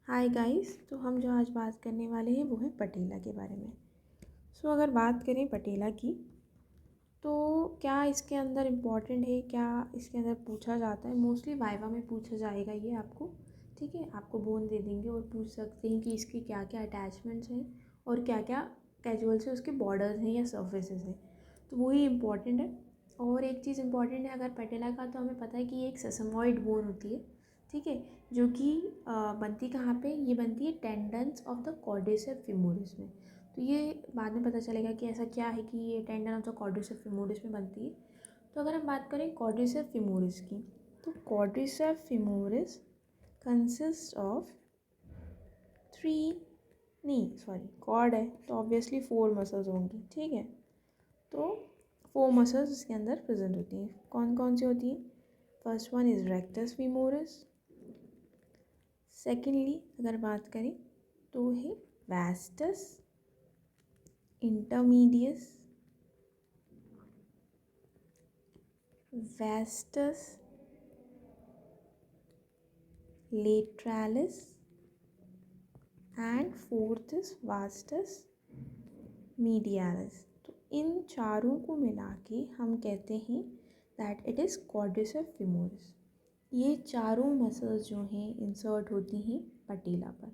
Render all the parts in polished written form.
Hi guys, तो हम जो आज बात करने वाले हैं वो है पटेला के बारे में। अगर बात करें पटेला की, तो क्या इसके अंदर इम्पॉर्टेंट है, क्या इसके अंदर पूछा जाता है। मोस्टली वाइवा में पूछा जाएगा ये आपको। ठीक है, आपको बोन दे देंगे और पूछ सकते हैं कि इसके क्या क्या अटैचमेंट्स हैं और क्या क्या कैजुअल से उसके बॉर्डर्स हैं या सर्फेसेस हैं। तो वही इम्पॉर्टेंट है। और एक चीज़ इम्पॉर्टेंट है अगर पटेला का, तो हमें पता है कि ये एक सेसमॉइड बोन होती है। ठीक है, जो कि बनती कहाँ पे, ये बनती है टेंडन्स ऑफ द कॉर्डिसेप फिमोरिस में। तो ये बाद में पता चलेगा कि ऐसा क्या है कि ये टेंडन ऑफ द कॉर्डिसेप फिमोरिस में बनती है। तो अगर हम बात करें कॉर्डिसेप फिमोरिस की, तो कॉर्डिसेप फिमोरिस कंसिस्ट ऑफ थ्री, नहीं सॉरी, कॉर्ड है तो ऑब्वियसली 4 मसल्स होंगी। ठीक है, तो 4 मसल्स इसके अंदर प्रेजेंट होती हैं। कौन कौन सी होती हैं? First one is rectus femoris. Secondly अगर बात करें तो है vastus intermedius, vastus lateralis and fourth is vastus medialis. तो इन चारों को मिला के हम कहते हैं that it is quadricep femoris. ये चारों मसल्स जो हैं इंसर्ट होती हैं पटेला पर।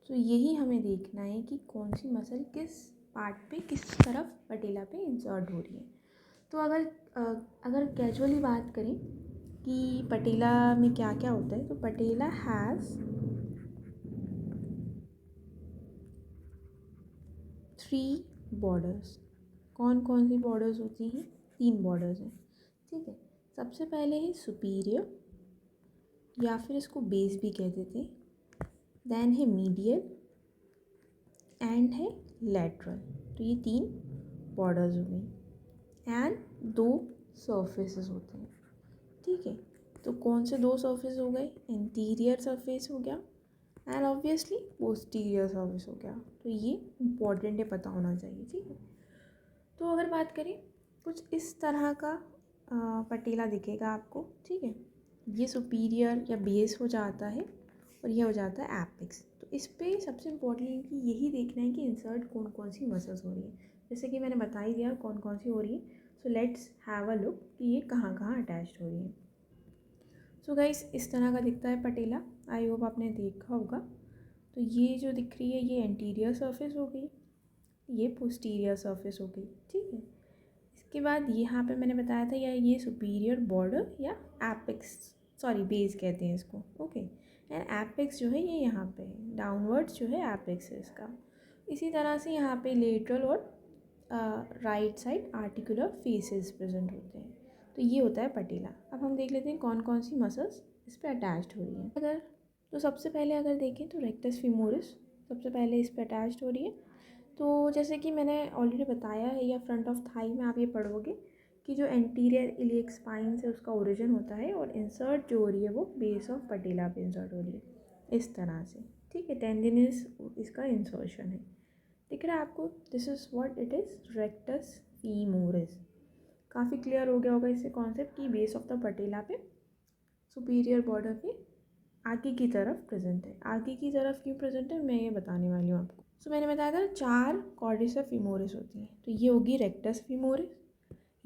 तो यही हमें देखना है कि कौन सी मसल किस पार्ट पे, किस तरफ पटेला पे इंसर्ट हो रही है। तो अगर कैजुअली बात करें कि पटेला में क्या क्या होता है, तो पटेला हैज़ 3 बॉर्डर्स। कौन कौन सी बॉर्डर्स होती हैं? 3 बॉर्डर्स हैं। ठीक है, सबसे पहले है सुपीरियर, या फिर इसको बेस भी कह देते हैं। देन है मीडियल एंड है लैटरल। तो ये 3 बॉर्डर्स हो गई एंड 2 सर्फेसेस होते हैं। ठीक है, तो कौन से 2 सर्फेस हो गए? इंटीरियर सरफेस हो गया एंड ऑब्वियसली पोस्टीरियर सर्फेस हो गया। तो ये इम्पॉर्टेंट है, पता होना चाहिए। ठीक है, तो अगर बात करें कुछ इस तरह का पटेला दिखेगा आपको। ठीक है, ये सुपीरियर या बेस हो जाता है और ये हो जाता है एपेक्स। तो इस पे सबसे इम्पोर्टेंट कि यही देखना है कि इंसर्ट कौन कौन सी मसल्स हो रही है। जैसे कि मैंने बता ही दिया कौन कौन सी हो रही है। So let's have a look कि ये कहाँ कहाँ अटैच्ड हो रही है। सो गाइस, इस तरह का दिखता है पटेला। आई होप आपने देखा होगा। तो ये जो दिख रही है ये एंटीरियर सरफेस हो गई, ये पोस्टीरियर सरफेस हो गई। ठीक है, इसके बाद यहाँ पे मैंने बताया था या ये सुपीरियर बॉर्डर या एपेक्स, सॉरी बेस कहते हैं इसको। ओके, एंड एपेक्स जो है ये यहाँ पे है, डाउनवर्ड्स जो है एपेक्स है इसका। इसी तरह से यहाँ पे लेटरल और right side articular faces present होते हैं। तो ये होता है पटेला। अब हम देख लेते हैं कौन कौन सी मसल्स इस पर अटैच्ड हो रही हैं। अगर तो सबसे पहले अगर देखें तो रेक्टस फीमोरिस सबसे पहले इस पर अटैच्ड हो रही है। तो जैसे कि मैंने ऑलरेडी बताया है, या फ्रंट ऑफ थाई में आप ये पढ़ोगे कि जो एंटीरियर इलियक स्पाइन से उसका ओरिजिन होता है और इंसर्ट जो हो रही है वो बेस ऑफ पटेला पे इंसर्ट हो रही है इस तरह से। ठीक है, टेंडिनस इसका इंसर्शन है, दिख रहा है आपको। This is what it is, rectus femoris. काफ़ी क्लियर हो गया होगा इससे कॉन्सेप्ट कि बेस ऑफ द पटेला पे सुपीरियर बॉर्डर पे आगे की तरफ प्रेजेंट है। आगे की तरफ क्यों प्रेजेंट है मैं ये बताने वाली हूँ आपको। मैंने बताया था 4 कॉर्डिसेप फीमोरिस होती हैं। तो ये होगी रेक्टस फीमोरिस,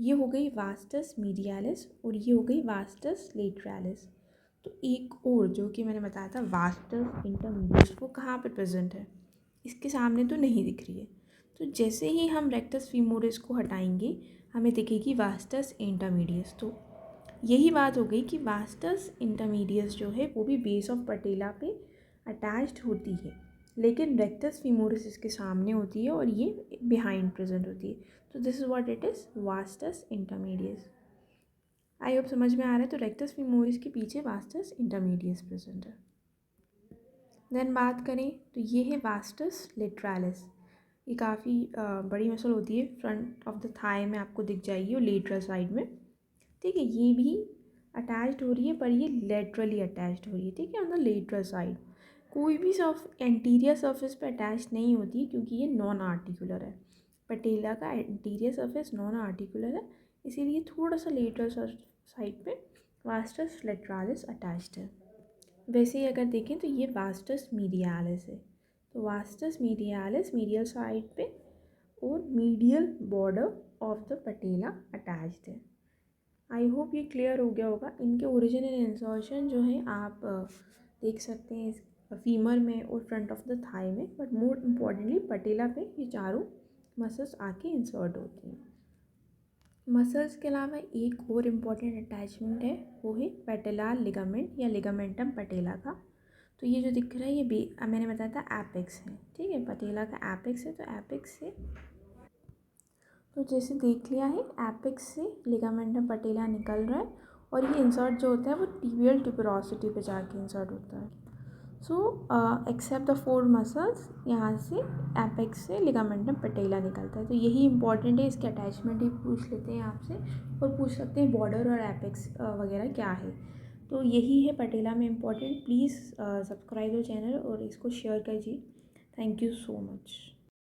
ये हो गई वास्टस मीडियालिस और ये हो गई वास्टस लेटरालिस। तो एक और जो कि मैंने बताया था वास्टस इंटरमीडियस, वो कहाँ पे प्रेजेंट है? इसके सामने तो नहीं दिख रही है। तो जैसे ही हम रेक्टस फीमोरिस को हटाएंगे हमें दिखेगी वास्टस इंटरमीडियस। तो यही बात हो गई कि वास्टस इंटरमीडियस जो है वो भी बेस ऑफ पटेला पे अटैच्ड होती है, लेकिन रेक्टस फीमोरिस इसके सामने होती है और ये बिहाइंड प्रेजेंट होती है। तो this is what it is, vastus intermedius. I hope समझ में आ रहा है। तो रेक्टस फीमोरिस के पीछे वास्टस इंटरमीडियस प्रेजेंट है। देन बात करें तो ये है वास्टस लेटरालिस। ये काफ़ी बड़ी मसल होती है, फ्रंट ऑफ द थाई में आपको दिख जाएगी और लेटरल साइड में। ठीक है, ये भी अटैच्ड हो रही है पर ये लेटरली अटैच्ड हो रही है। ठीक है, ऑन द लेटरल साइड। कोई भी एंटीरियर सरफेस पे अटैच नहीं होती क्योंकि ये नॉन आर्टिकुलर है। पटेला का एंटीरियर सरफेस नॉन आर्टिकुलर है, इसीलिए थोड़ा सा लेटरल साइड पे वास्टस लेटरालिस अटैच्ड है। वैसे ही अगर देखें तो ये वास्टस मीडियालिस है, तो वास्टस मीडियालिस मीडियल साइड पे और medial border of the patella attached है। आई होप ये क्लियर हो गया होगा। इनके ओरिजिन एंड इंसर्शन जो है आप देख सकते हैं फीमर में और फ्रंट ऑफ द थाई में, बट मोर इम्पॉर्टेंटली पटेला पे ये चारों मसल्स आके इंसर्ट होती हैं। मसल्स के अलावा एक और इम्पॉर्टेंट अटैचमेंट है, वो है पेटेलार लिगामेंट या लिगामेंटम पटेला का। तो ये जो दिख रहा है ये मैंने बताया था एपेक्स है, ठीक है, पटेला का एपेक्स है। तो एपेक्स से तो जैसे देख लिया है, एपेक्स से लिगामेंटम पटेला निकल रहा है और ये इंसर्ट जो होता है वो टिबियल ट्यूबरोसिटी पे जाके इंसर्ट होता है। सो एक्सेप्ट द 4 मसल्स, यहाँ से एपेक्स से लिगामेंटम पटेला निकलता है। तो यही इंपॉर्टेंट है, इसके अटैचमेंट ही पूछ लेते हैं आपसे और पूछ सकते हैं बॉर्डर और एपेक्स वगैरह क्या है। तो यही है पटेला में important. Please subscribe the channel और इसको शेयर कीजिए। Thank you so much.